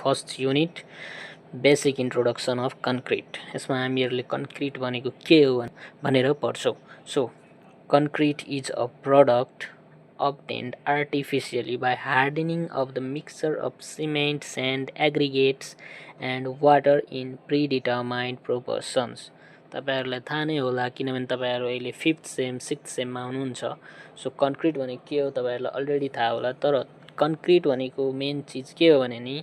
First unit basic introduction of concrete. यसमा हामीहरूले concrete भनेको के हो भनेर पढ्छौँ। So concrete is a product obtained artificially by hardening of the mixture of cement, sand, aggregates and water in predetermined proportions। तपाईहरुलाई थाहा नै होला किनभने तपाईहरु अहिले 5th सेम 6th सेममा हुनुहुन्छ। सो कन्क्रिट भनेको के हो तपाईहरुलाई अलरेडी थाहा होला, तर कन्क्रिट भनेको मेन चीज के हो भने नि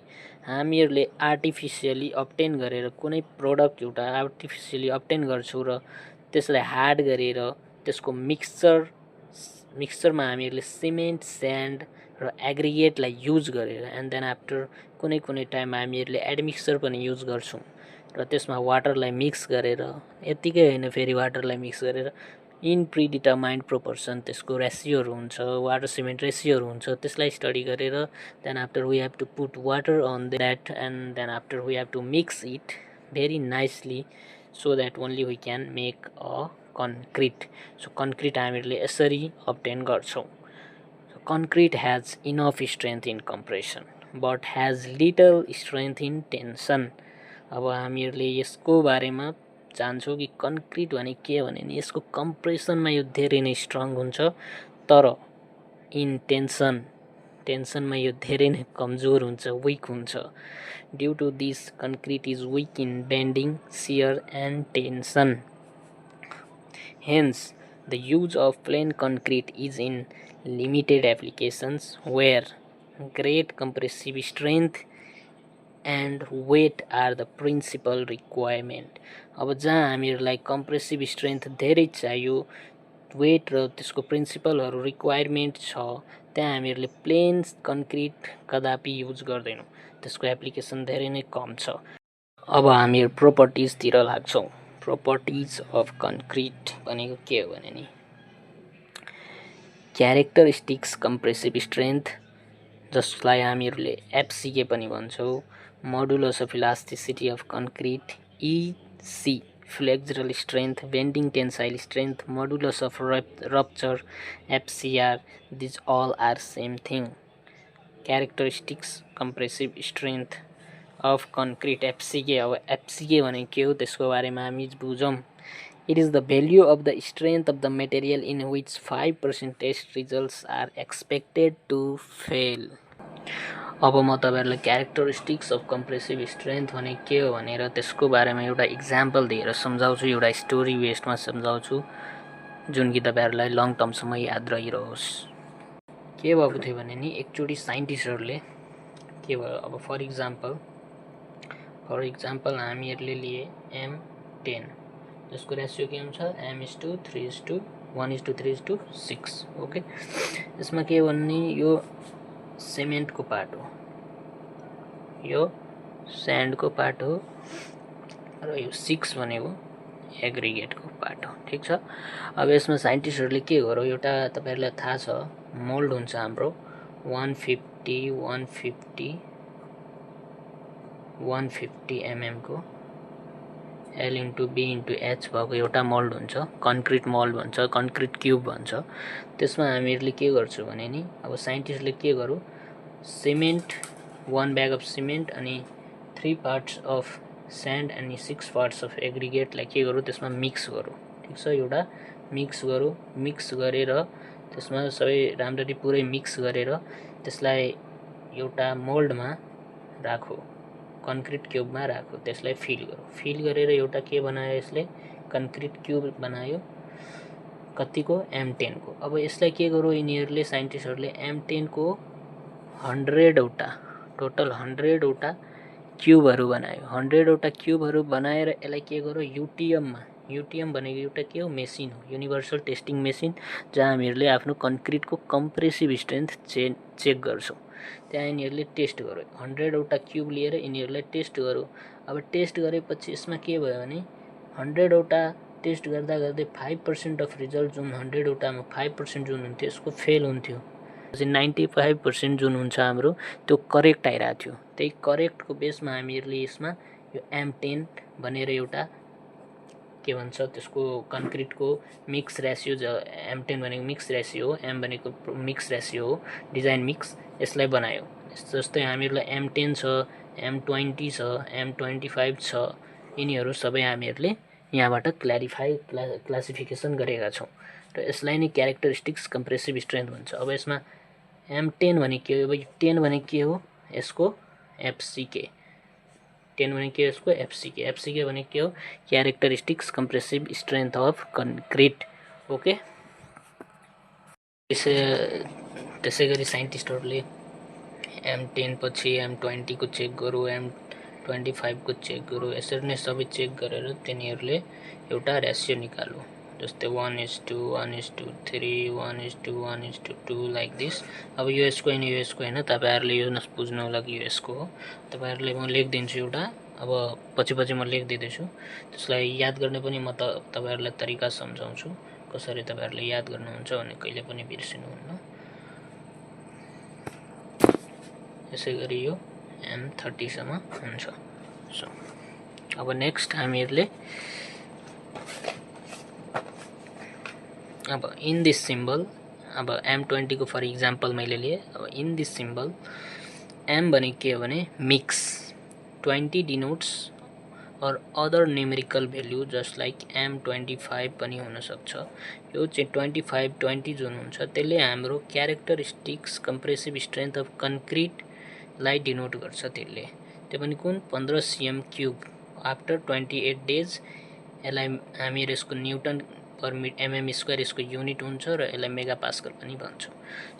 हामीहरूले आर्टिफिसियली अब्टेन गरेर कुनै प्रोडक्ट एउटा आर्टिफिसियली अब्टेन गर्छौँ र त्यसलाई हार्ड गरेर त्यसको मिक्सचरमा हामीहरूले सिमेन्ट, स्यान्ड र एग्रिगेटलाई युज गरेर एन्ड देन आफ्टर कुनै कुनै टाइम हामीहरूले एडमिक्सचर पनि युज गर्छौँ र त्यसमा वाटरलाई मिक्स गरेर, यतिकै होइन फेरि वाटरलाई मिक्स गरेर इन प्रिडिटरमाइन्ड प्रोपोर्सन त्यसको रेसियोहरू हुन्छ, वाटर सिमेन्ट रेसियोहरू हुन्छ, त्यसलाई स्टडी गरेर then after we have to put water on that and then after we have to mix it very nicely so that only we can make a concrete. So concrete हामीहरूले यसरी obtain गर्छौँ। Concrete has enough strength in compression but has little strength in tension. अब हामीहरूले यसको बारेमा जान्छौँ कि concrete भने के भने नि यसको कम्प्रेसनमा यो धेरै नै स्ट्रङ हुन्छ, तर इन टेन्सनमा यो धेरै नै कमजोर हुन्छ, विक हुन्छ। Due to this concrete is weak in bending, shear and tension. Hence, the use of plain concrete is in limited applications where great compressive strength and weight are the principal requirement। अब जहाँ हामीहरूलाई compressive strength धेरै चाहियो, weight र त्यसको प्रिन्सिपलहरू requirement छ, त्यहाँ हामीहरूले प्लेन कन्क्रिट कदापि युज गर्दैनौँ, त्यसको एप्लिकेसन धेरै नै कम छ। अब हामीहरू प्रोपर्टिजतिर लाग्छौँ। प्रोपर्टिज अफ कन्क्रिट भनेको के हो भने नि क्यारेक्टरिस्टिक्स कम्प्रेसिभ स्ट्रेन्थ, जसलाई हामीहरूले एफसीके पनि भन्छौँ, modulus of elasticity of concrete EC, flexural strength, bending tensile strength, modulus of rupture FCR, these all are same thing. Characteristics compressive strength of concrete FCK. अब एफसीके भनेको के हो त्यसको बारेमा हामी बुझौँ। It is the value of the strength of the material in which 5% test results are expected to fail। अब म तपाईहरुलाई क्यारेक्टरिस्टिक्स अफ कम्प्रेसिभ स्ट्रेन्थ भने के हो भनेर त्यसको बारेमा एउटा इक्जाम्पल दिएर सम्झाउँछु, एउटा स्टोरी बेस्डमा सम्झाउँछु जुन कि तपाईहरुलाई लङ टर्मसम्म याद रहिरहोस्। के भएको थियो भने नि एकचोटि साइन्टिस्टहरूले के भयो, अब फर इक्जाम्पल हामीहरूले लिए M10, जसको रेसियो के हुन्छ M:3:1:3:6। ओके, यसमा के भन्ने यो सिमेन्टको पार्ट हो, यो स्यान्डको पार्ट हो र यो 6 भनेको एग्रिगेटको पार्ट हो। ठिक छ। अब यसमा साइन्टिस्टहरूले के गर्यो, एउटा तपाईहरुलाई थाहा छ मोल्ड हुन्छ हाम्रो 150 mm को L/B/H भएको एउटा मोल्ड हुन्छ, कन्क्रिट मोल्ड भन्छ, कन्क्रिट क्युब भन्छ। त्यसमा हामीहरूले के गर्छौँ भने नि अब साइन्टिस्टले के गर्यो, सिमेन्ट 1 ब्याग अफ सिमेन्ट अनि 3 पार्ट्स अफ स्यान्ड अनि 6 पार्ट्स अफ एग्रिगेटलाई के गर्यो त्यसमा मिक्स गर्यो। ठिक छ, एउटा मिक्स गरेर त्यसमा सबै राम्ररी पुरै मिक्स गरेर त्यसलाई एउटा मोल्डमा राखो, कन्क्रिट क्युबमा राखो, त्यसलाई फिल गरेर एउटा के बनायो, यसले कन्क्रिट क्युब बनायो, कतिको M10 को। अब यसलाई के गर्यो यिनीहरूले साइन्टिस्टहरूले M10 को 100 वटा, टोटल 100 वटा क्युबहरू बनायो। 100 वटा क्युबहरू बनाएर यसलाई के गर्यो युटिएम भनेको एउटा के हो, मेसिन हो, युनिभर्सल टेस्टिङ मेसिन, जहाँ हामीहरूले आफ्नो कन्क्रिटको कम्प्रेसिभ स्ट्रेन्थ चेक गर्छौँ। त्यहाँ यिनीहरूले टेस्ट गर्यो, 100 वटा क्युब लिएर यिनीहरूलाई टेस्ट गर्यो। अब टेस्ट गरेपछि यसमा के भयो भने 100 वटा टेस्ट गर्दा गर्दै 5% अफ रिजल्ट जुन 100 वटामा 5% जुन हुन्थ्यो यसको फेल हुन्थ्यो, 95% जुन हुन्छ हाम्रो त्यो करेक्ट आइरहेको थियो। त्यही करेक्टको बेसमा हामीहरूले यसमा यो M10 भनेर एउटा के भन्छ त्यसको कन्क्रिटको मिक्स रेसियो, M10 भनेको मिक्स रेसियो हो, M भनेको मिक्स रेसियो हो, डिजाइन मिक्स, यसलाई बनायो। जस्तै हामीहरूलाई M10 छ, M20 छ, M25 छ, यिनीहरू सबै हामीहरूले यहाँबाट क्लासिफिकेसन गरेका छौँ र यसलाई नै क्यारेक्टरिस्टिक्स कम्प्रेसिभ स्ट्रेन्थ भन्छ। अब यसमा M10 भने के हो? अब 10 भने के हो? यसको FCK 10 भने के हो? यसको FCK। FCK भने के हो? Characteristics compressive strength of concrete. Okay, त्यसै गरी साइन्टिस्टहरूले M10 पछि M20 को चेक गरौँ, M25 को चेक गरौँ, यसरी नै सबै चेक गरेर तिनीहरूले एउटा रेसियो निकाल्यो, जस्तै 1:2, 1:3, 1:1:2 लाइक दिस। अब यो यसको होइन, यो यसको होइन, तपाईँहरूले यो बुझ्नु होला कि यो यसको हो। तपाईँहरूले म लेखिदिन्छु एउटा, अब पछि म लेखिदिँदैछु, त्यसलाई याद गर्ने पनि म तपाईँहरूलाई तरिका सम्झाउँछु कसरी तपाईँहरूले याद गर्नुहुन्छ भने कहिले पनि बिर्सिनुहुन्न। यसै गरी यो M30 सम्म हुन्छ। सो अब नेक्स्ट हामीहरूले अब इन दिस सिम्बल, अब M20 को फर इक्जाम्पल मैले लिए। अब इन दिस सिम्बल M भने के हो भने मिक्स, 20 डिनोट्स और other numerical value just like M25 पनि हुनसक्छ। यो चाहिँ 25, 20 जुन हुन्छ त्यसले हाम्रो क्यारेक्टरिस्टिक्स कम्प्रेसिभ स्ट्रेन्थ अफ कन्क्रिटलाई डिनोट गर्छ। त्यसले त्यो पनि कुन 15 cm3 आफ्टर 28 डेज। यसलाई हामी यसको न्युटन पर mm स्क्वायर यसको युनिट हुन्छ र यसलाई मेगा पास्कल पनि भन्छौँ।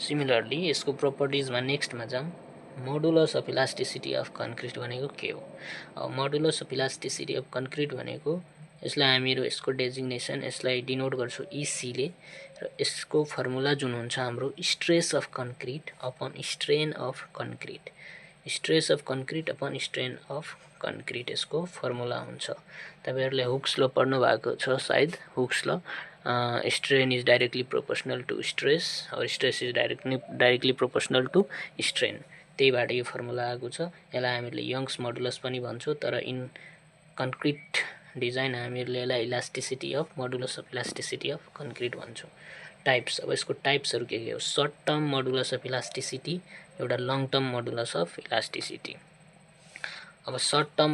सिमिलरली यसको प्रोपर्टिजमा नेक्स्टमा जाऊँ। Modulus of elasticity of concrete भनेको के हो? अब modulus of elasticity of concrete भनेको यसलाई हामीहरू यसको डेजिग्नेसन यसलाई डिनोट गर्छौँ EC ले, र यसको फर्मुला जुन हुन्छ हाम्रो stress of concrete upon strain of concrete, stress of concrete upon strain of concrete यसको फर्मुला हुन्छ। तपाईँहरूले हुक्स ल पढ्नु भएको छ सायद। Hooke's law strain is directly proportional to stress और stress is directly proportional to strain, त्यहीबाट यो फर्मुला आएको छ। यसलाई हामीले यङ्स मोडुलस पनि भन्छौँ, तर इन कन्क्रिट डिजाइन हामीहरूले यसलाई elasticity of modulus of elasticity of concrete भन्छौँ। टाइप्स, अब यसको टाइप्सहरू के हो? Short term modulus of elasticity, एउटा long term modulus of elasticity. अब सर्ट टर्म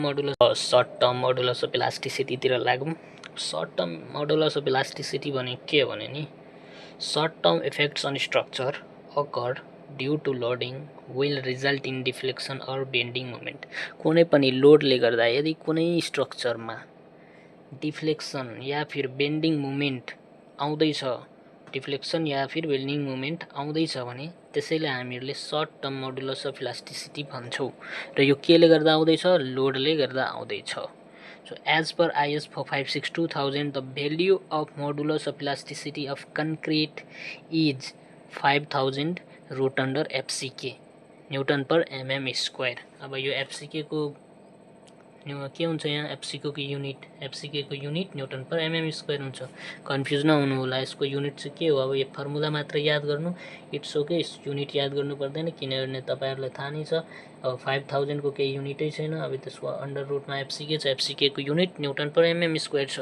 मोडुलस अफ इलास्टिसिटीतिर लागौँ। Short term modulus of elasticity भने के हो भने नि, short term effects on structure occur due to loading will result in deflection or bending moment. कुनै पनि लोडले गर्दा यदि कुनै स्ट्रक्चरमा डिफ्लेक्सन या फिर बेन्डिङ मोमेन्ट आउँदैछ, डिफ्लेक्सन या फिर बेन्डिङ मोमेन्ट आउँदैछ भने त्यसैले हामीहरूले short term modulus of elasticity भन्छौँ। र यो केले गर्दा आउँदैछ? लोडले गर्दा आउँदैछ। So as per IS 456-2000, the value of modulus of elasticity of concrete is 5000 root under FCK Newton per mm square. अब यो FCK को के हुन्छ यहाँ? FCK को युनिट न्यूटन पर mm स्क्वायर हुन्छ। कन्फ्युज नहुनु होला, यसको युनिट चाहिँ के हो? अब यो फर्मुला मात्र याद गर्नु, इट्स ओके, युनिट याद गर्नु पर्दैन किनभने तपाईँहरूलाई थाहा नै छ अब 5000 को केही युनिटै छैन। अब त्यसको अन्डर रुटमा FCK छ, FCK को युनिट न्यूटन पर mm स्क्वायर छ।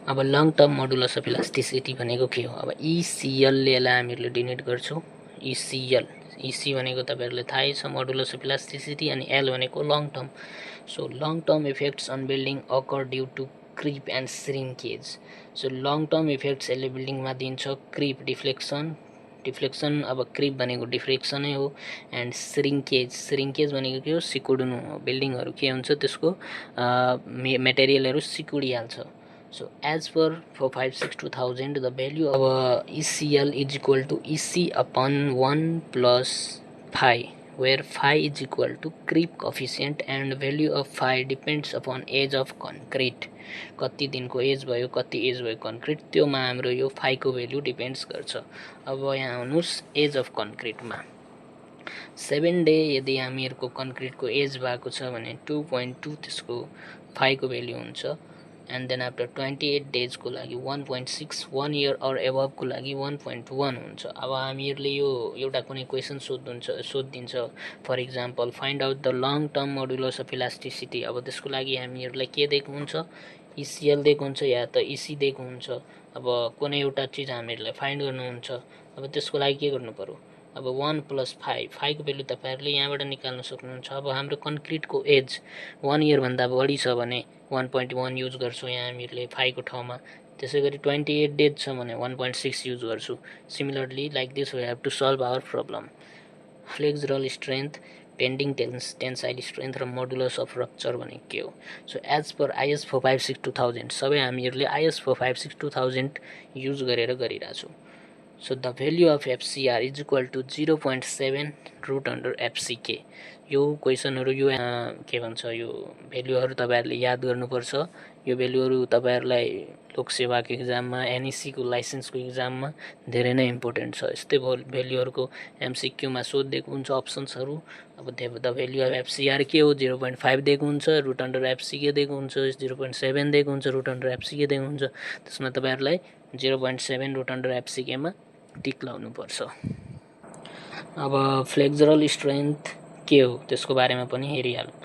अब long term modulus of elasticity भनेको के हो? अब ECLले यसलाई हामीहरूले डिनोट गर्छौँ। ECL, EC भनेको तपाईँहरूलाई थाहै छ मोडुलस अफ इलास्टिसिटी, अनि L भनेको long term. So long term effects on building occur due to creep and shrinkage. So long term effects यसले बिल्डिङमा दिन्छ। क्रिप, डिफ्लेक्सन, अब क्रिप भनेको डिफ्लेक्सनै हो, एन्ड श्रिङ्केज भनेको के हो? सिकुड्नु हो। बिल्डिङहरू के हुन्छ? त्यसको मेटेरियलहरू सिकुडिहाल्छ। So as per 456-2000, the value of ECL is equal to EC upon 1 plus phi, where phi is equal to creep coefficient and value of phi depends upon age of concrete. कति दिनको एज भयो, कति as भयो concrete, त्योमा हाम्रो यो phi को value depends गर्छ। अब यहाँ आउनुहोस् एज अफ कन्क्रिटमा। 7 डे यदि हामीहरूको कन्क्रिटको एज भएको छ भने 2.2 त्यसको phi को भेल्यू हुन्छ। एन्ड देन आफ्टर 28 डेजको लागि 1.6, 1 इयर अर एबभको लागि 1.1 हुन्छ। अब हामीहरूले यो एउटा कुनै क्वेसन सोधिदिन्छ, for example find out the long term modulus of elasticity. अब त्यसको लागि हामीहरूलाई के दिएको हुन्छ? ECL दिएको हुन्छ या त EC दिएको हुन्छ। अब कुनै एउटा चिज हामीहरूलाई फाइन्ड गर्नुहुन्छ, अब त्यसको लागि के गर्नु पर्यो? अब 1 + 5 5 को भ्यालु तपाईहरुले यहाँबाट निकाल्न सक्नुहुन्छ। अब हाम्रो कन्क्रिटको एज 1 इयर भन्दा बढी छ भने 1.1 युज गर्छौं यहाँ हामीले 5 को ठाउँमा। त्यसैगरी 28 डेज छ भने 1.6 युज गर्छु। Similarly like this we have to solve our problem. Flexural strength, bending tensile strength र मोडुलस अफ रप्चर भनेको के हो? सो एज पर IS 456-2000 सबै हामीहरूले IS 456-2000 युज गरेर गरिरहेछौँ। So the value of FCR is equal to 0.7 root under FCK। यो क्वेसनहरू यो के भन्छ यो भ्याल्युहरू तपाईहरुले याद गर्नुपर्छ। यो भ्याल्युहरू तपाईहरुलाई लोकसेवाको एक्जाममा NEC को लाइसेन्सको एक्जाममा धेरै नै इम्पोर्टेन्ट छ। यस्तै भ्याल्युहरूको MCQ मा सोधिएको हुन्छ अप्सन्सहरू। अब द भ्याल्यु अफ FCR के हो? 0.5 दिएको हुन्छ, रुट अन्डर FCK दिएको हुन्छ, 0.7 दिएको हुन्छ, रुट अन्डर FCK दिएको हुन्छ। त्यसमा तपाईहरुलाई 0.7 रुट अन्डर FCK मा टिक लाउनु पर्छ। अब फ्लेक्सुरल स्ट्रेन्थ के हो त्यसको बारेमा पनि हेरिहालौँ।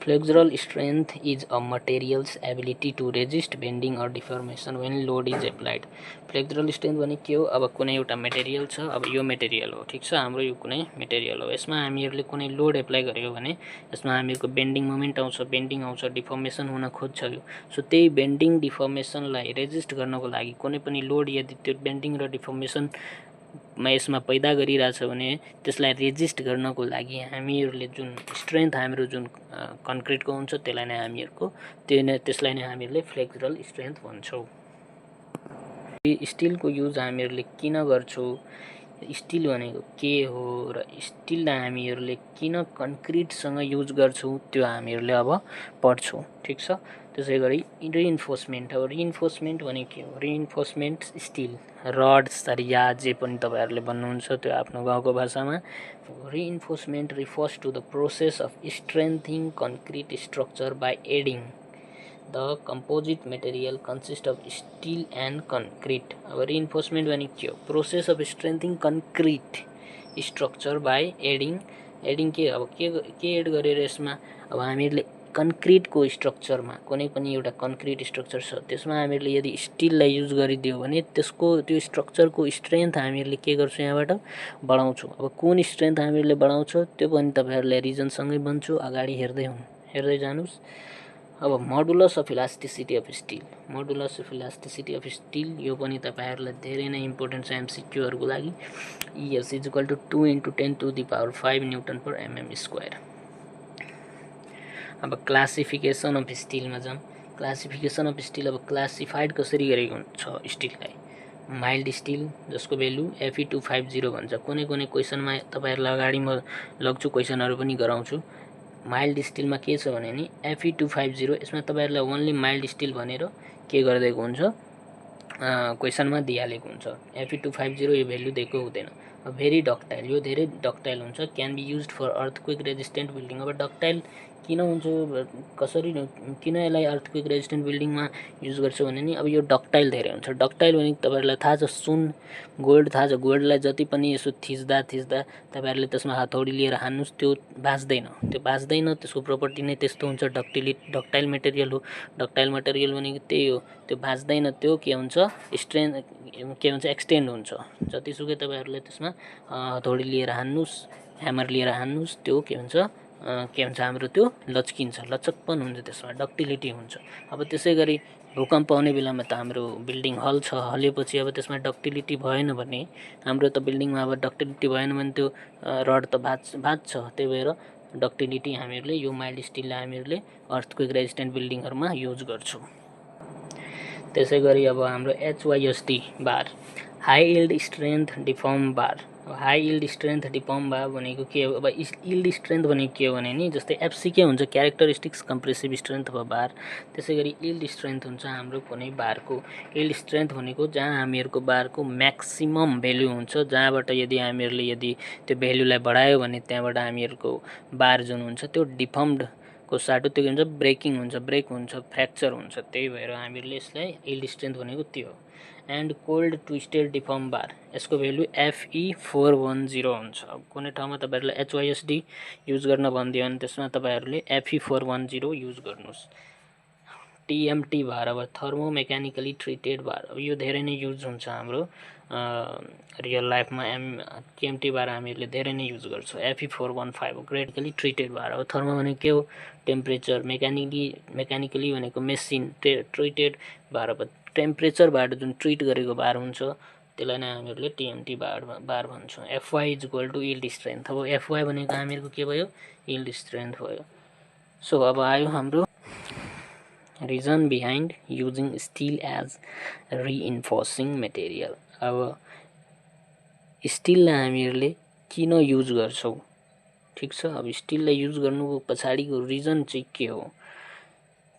Flexural strength is a material's ability to resist bending or deformation when load is applied. Flexural strength भने के हो? अब कुनै एउटा मेटेरियल छ, अब यो मेटेरियल हो, ठिक छ, हाम्रो यो कुनै मेटेरियल हो। यसमा हामीहरूले कुनै लोड एप्लाई गर्यो भने यसमा हामीहरूको बेन्डिङ मोमेन्ट आउँछ, बेन्डिङ आउँछ, डिफर्मेसन हुन खोज्छ यो। सो त्यही बेन्डिङ डिफर्मेसनलाई रेजिस्ट गर्नको लागि कुनै पनि लोड यदि त्यो बेन्डिङ र डिफर्मेसन यसमा पैदा गरिरहेछ भने त्यसलाई रेजिस्ट गर्नको लागि हामीहरूले जुन स्ट्रेन्थ हाम्रो जुन कन्क्रिटको हुन्छ त्यसलाई नै हामीहरूले फ्लेक्सुरल स्ट्रेन्थ भन्छौँ। स्टिलको युज हामीहरूले किन गर्छौँ? स्टिल भनेको के हो र स्टिललाई हामीहरूले किन कन्क्रिटसँग युज गर्छौँ त्यो हामीहरूले अब पढ्छौँ, ठिक छ। त्यसै गरी रिइन्फोर्समेन्ट। अब रिइन्फोर्समेन्ट भनेको के हो? रिइन्फोर्समेन्ट स्टिल, रड, सरिया जे पनि तपाईहरुले भन्नुहुन्छ त्यो आफ्नो गाउँको भाषामा। Reinforcement refers to the process of strengthening concrete structure by adding the composite material consist of steel and concrete. अब रिइन्फोर्समेन्ट भनेको के हो? Process of strengthening concrete structure by adding के अब के एड गरेर यसमा? अब हामीहरूले कन्क्रिटको स्ट्रक्चरमा कुनै पनि एउटा कन्क्रिट स्ट्रक्चर छ त्यसमा हामीहरूले यदि स्टिललाई युज गरिदियो भने त्यो स्ट्रक्चरको स्ट्रेन्थ हामीहरूले के गर्छौँ? यहाँबाट बढाउँछौँ। अब कुन स्ट्रेन्थ हामीहरूले बढाउँछौँ त्यो पनि तपाईहरुलाई रिजनसँगै भन्छु, अगाडि हेर्दै जानुस्। अब modulus of elasticity of still. Modulus of elasticity of still यो पनि तपाईहरुलाई धेरै नै इम्पोर्टेन्ट छ MCQहरूको लागि। ES is equal to 2 × 10⁵ newton per mm²। अब क्लासिफिकेसन अफ स्टिलमा जाऊँ। क्लासिफिकेसन अफ स्टिल अब क्लासिफाइड कसरी गरेको छ स्टिललाई? माइल्ड स्टिल जसको भ्यालु Fe250 भन्छ। कुनै क्वेसनमा तपाईहरुलाई अगाडि म लग्छु, क्वेसनहरू पनि गराउँछु। माइल्ड स्टिलमा के छ भने नि Fe250 यसमा तपाईहरुलाई ओन्ली माइल्ड स्टिल भनेर के गरिदिएको हुन्छ? क्वेसनमा दिइहालेको हुन्छ। Fe250 यो भ्यालु दिएको हुँदैन। भेरी डक्टाइल, यो धेरै डक्टाइल हुन्छ। Can be used for earthquake resistant building. अब डक्टाइल किन हुन्छ, किन यसलाई अर्थक्वेक रेजिस्टेन्ट बिल्डिङमा युज गर्छ भने नि अब यो डक्टाइल धेरै हुन्छ। डक्टाइल भनेको तपाईहरुलाई थाहा छ, सुन, गोल्ड थाहा छ। गोल्डलाई जति पनि यसो थिच्दा तपाईहरुले त्यसमा हथौडी लिएर हान्नुस् त्यो भाँच्दैन, त्यसको प्रपर्टी नै त्यस्तो हुन्छ। डक्टाइल मेटेरियल हो। डक्टाइल मेटेरियल भनेको त्यही हो, त्यो भाँच्दैन, त्यो के हुन्छ? स्ट्रेन्थ के हुन्छ? एक्सटेन्ड हुन्छ। जतिसुकै तपाईहरुले त्यसमा हथौडी लिएर हान्नुस्, ह्यामर लिएर हान्नुस्, त्यो के हुन्छ हाम्रो त्यो लच्किन्छ, लचकपन हुन्छ, त्यसमा डक्टिलिटी हुन्छ। अब त्यसै गरी भूकम्प आउने बेलामा त हाम्रो बिल्डिङ हलेपछि अब त्यसमा डक्टिलिटी भएन भने हाम्रो त बिल्डिङमा अब डक्टिलिटी भएन भने त्यो रड त भाँच्छ। त्यही भएर डक्टिलिटी हामीहरूले यो माइल्ड स्टिललाई हामीहरूले अर्थक्वेक रेजिस्टेन्ट बिल्डिङहरुमा युज गर्छौँ। त्यसै गरी अब हाम्रो HYSD बार, हाई यील्ड स्ट्रेन्थ डिफर्म बार। हाई यील्ड स्ट्रेन्थ डिफर्म बार भनेको के हो? अब यील्ड स्ट्रेन्थ भनेको के हो भने नि जस्तै FCK हुन्छ, क्यारेक्टरिस्टिक्स कम्प्रेसिभ स्ट्रेन्थ अफ बार। त्यसै गरी यील्ड स्ट्रेन्थ हुन्छ हाम्रो कुनै बारको। यील्ड स्ट्रेन्थ भनेको जहाँ हामीहरूको बारको म्याक्सिमम भ्यालु हुन्छ, जहाँबाट यदि त्यो भ्यालुलाई बढायो भने त्यहाँबाट हामीहरूको बार जुन हुन्छ त्यो डिफर्म्ड को साटो त्यो के हुन्छ? ब्रेकिङ हुन्छ, ब्रेक हुन्छ, फ्र्याक्चर हुन्छ। त्यही भएर हामीहरूले यसलाई यील्ड स्ट्रेन्थ भनेको त्यो हो। एन्ड कोल्ड ट्विस्टेड डिफर्म बार, यसको भ्यालु Fe410 हुन्छ। अब कुनै ठाउँमा तपाईहरुलाई HYSD युज गर्न भनिदियो भने त्यसमा तपाईहरुले Fe410 युज गर्नुस्। TMT बार, अब थर्मो मेकानिकली ट्रिटेड बार। अब यो धेरै नै युज हुन्छ हाम्रो रियल लाइफमा केएमटी भएर हामीहरूले धेरै नै युज गर्छौँ। Fe415 ग्रेटिकली ट्रिटेड भएर हो। थर्मल भनेको के हो? टेम्परेचर। मेकानिकली भनेको मेसिन ट्रिटेड भएर टेम्परेचरबाट जुन ट्रिट गरेको भार हुन्छ त्यसलाई नै हामीहरूले टिएमटी बार भन्छौँ। Fy = yield strength. अब Fy भनेको हामीहरूको के भयो? यील्ड स्ट्रेन्थ भयो। सो अब आयो हाम्रो reason behind using steel as reinforcing material. अब स्टिललाई हामीहरूले किन युज गर्छौँ? ठिक छ, अब स्टिललाई युज गर्नुको पछाडिको रिजन चाहिँ के हो?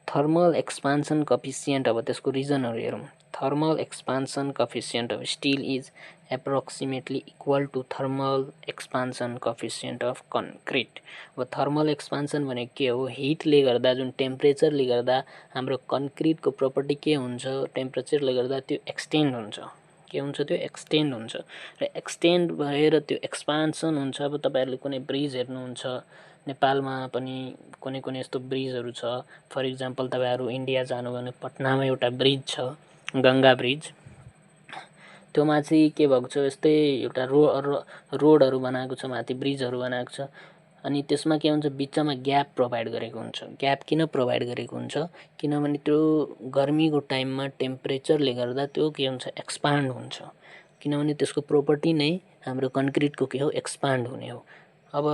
Thermal expansion coefficient. अब त्यसको रिजनहरू हेरौँ। Thermal expansion coefficient of steel is approximately equal to thermal expansion coefficient of concrete. अब थर्मल एक्सपान्सन भनेको के हो? हिटले गर्दा, जुन टेम्परेचरले गर्दा हाम्रो कन्क्रिटको प्रपर्टी के हुन्छ? टेम्परेचरले गर्दा त्यो एक्सटेन्ड हुन्छ। के हुन्छ? त्यो एक्सटेन्ड हुन्छ र एक्सटेन्ड भएर त्यो एक्सपान्सन हुन्छ। अब तपाईँहरूले कुनै ब्रिज हेर्नुहुन्छ, नेपालमा पनि कुनै यस्तो ब्रिजहरू छ। फर इक्जाम्पल तपाईँहरू इन्डिया जानु भने पटनामा एउटा ब्रिज छ, गङ्गा ब्रिज। त्योमा चाहिँ के भएको छ? यस्तै एउटा रोडहरू बनाएको छ, माथि ब्रिजहरू बनाएको छ। अनि त्यसमा के हुन्छ? बिचमा ग्याप प्रोभाइड गरेको हुन्छ। ग्याप किन प्रोभाइड गरेको हुन्छ? किनभने त्यो गर्मीको टाइममा टेम्परेचरले गर्दा त्यो के हुन्छ? एक्सपान्ड हुन्छ। किनभने त्यसको प्रपर्टी नै हाम्रो कन्क्रिटको के हो? एक्सपान्ड हुने हो। अब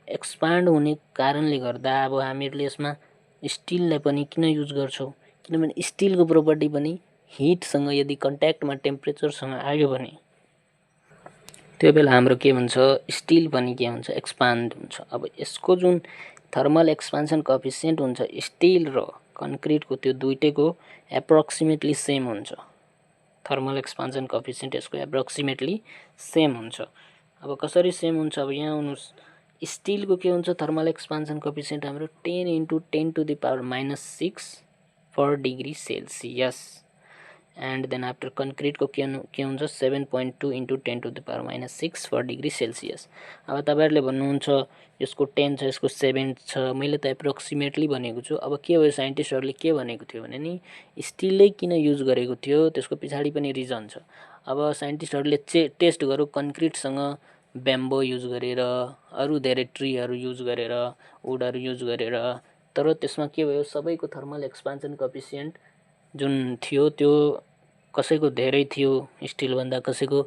एक्सपान्ड हुने कारणले गर्दा अब हामीहरूले यसमा स्टिललाई पनि किन युज गर्छौँ? किनभने स्टिलको प्रपर्टी पनि हिटसँग यदि कन्ट्याक्टमा टेम्परेचरसँग आयो भने त्यो बेला हाम्रो के हुन्छ? स्टिल पनि के हुन्छ? एक्सपान्ड हुन्छ। अब यसको जुन थर्मल एक्सपान्सन कफिसियन्ट हुन्छ स्टिल र कन्क्रिटको, त्यो दुइटैको एप्रोक्सिमेटली सेम हुन्छ। थर्मल एक्सपान्सन कफिसियन्ट यसको एप्रोक्सिमेटली सेम हुन्छ। अब कसरी सेम हुन्छ? अब यहाँ आउनुहोस्। स्टिलको के हुन्छ? थर्मल एक्सपान्सन कफिसियन्ट हाम्रो 10 × 10⁻⁶ per degree Celsius. And then after कन्क्रिटको के हुन्छ? 7.2 × 10⁻⁶ पर डिग्री सेल्सियस। अब तपाईँहरूले भन्नुहुन्छ यसको 10 छ, यसको 7 छ, मैले त एप्रोक्सिमेटली भनेको छु। अब के भयो? साइन्टिस्टहरूले के भनेको थियो भने नि स्टिलै किन युज गरेको थियो? त्यसको पछाडि पनि रिजन छ। अब साइन्टिस्टहरूले टेस्ट गरौँ कन्क्रिटसँग ब्याम्बो युज गरेर, अरू धेरै ट्रीहरू युज गरेर, वुडहरू युज गरेर, तर त्यसमा के भयो? सबैको थर्मल एक्सपान्सन कफिसियन्ट जुन थियो त्यो कसैको धेरै थियो स्टिलभन्दा, कसैको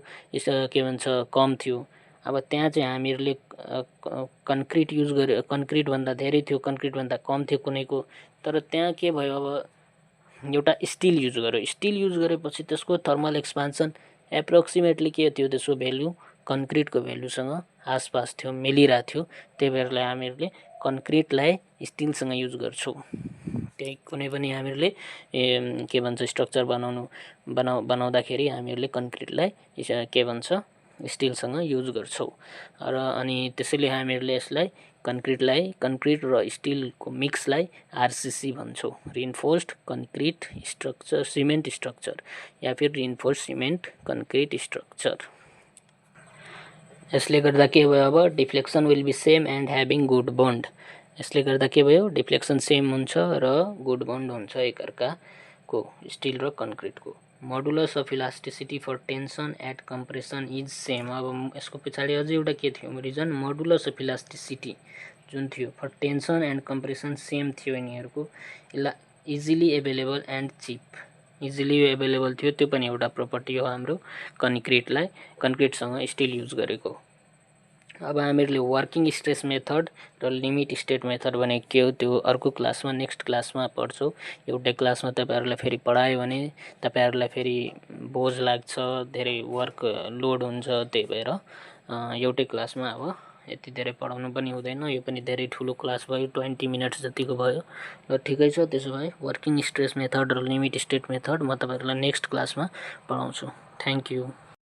के भन्छ कम थियो। अब त्यहाँ चाहिँ हामीहरूले कन्क्रिट युज गरे, कन्क्रिटभन्दा धेरै थियो, कन्क्रिटभन्दा कम थियो कुनैको। तर त्यहाँ के भयो? अब एउटा स्टिल युज गर्यो। स्टिल युज गरेपछि त्यसको थर्मल एक्सपान्सन एप्रोक्सिमेटली के थियो? त्यसको भेल्यु कन्क्रिटको भेल्युसँग आसपास थियो, मिलिरहेको थियो। त्यही भएर हामीहरूले कन्क्रिटलाई स्टिलसँग युज गर्छौँ। त्यही कुनै पनि हामीहरूले के भन्छ स्ट्रक्चर बनाउँदाखेरि हामीहरूले कन्क्रिटलाई के भन्छ स्टिलसँग युज गर्छौँ। र अनि त्यसैले हामीहरूले यसलाई कन्क्रिट र स्टिलको मिक्सलाई आरसिसी भन्छौँ, reinforced concrete structure, cement structure या फिर रिइन्फोर्स्ड सिमेन्ट कन्क्रिट स्ट्रक्चर। यसले गर्दा के भयो? अब deflection will be same and having good bond. यसले गर्दा के भयो? डिफ्लेक्सन सेम हुन्छ र गुड बन्ड हुन्छ एकअर्काको, स्टिल र कन्क्रिटको। Modulus of elasticity for tension at compression is same. अब यसको पछाडि अझै एउटा के थियो रिजन? मोडुलस अफ इलास्टिसिटी जुन थियो for tension and compression same थियो यिनीहरूको। Easily available and cheap. Easily available थियो, त्यो पनि एउटा प्रपर्टी हो हाम्रो कन्क्रिटसँग स्टिल युज गरेको। अब हामीहरूले वर्किङ स्ट्रेस मेथड र लिमिट स्टेट मेथड भनेको के हो त्यो अर्को क्लासमा, नेक्स्ट क्लासमा पढ्छौँ। एउटै क्लासमा तपाईँहरूलाई फेरि पढायो भने तपाईँहरूलाई फेरि बोझ लाग्छ, धेरै वर्क लोड हुन्छ। त्यही भएर एउटै क्लासमा अब यति धेरै पढाउनु पनि हुँदैन। यो पनि धेरै ठुलो क्लास भयो, 20 मिनट्स जतिको भयो र ठिकै छ। त्यसो भए वर्किङ स्ट्रेस मेथड र लिमिट स्टेट मेथड म तपाईँहरूलाई नेक्स्ट क्लासमा पढाउँछु। Thank you.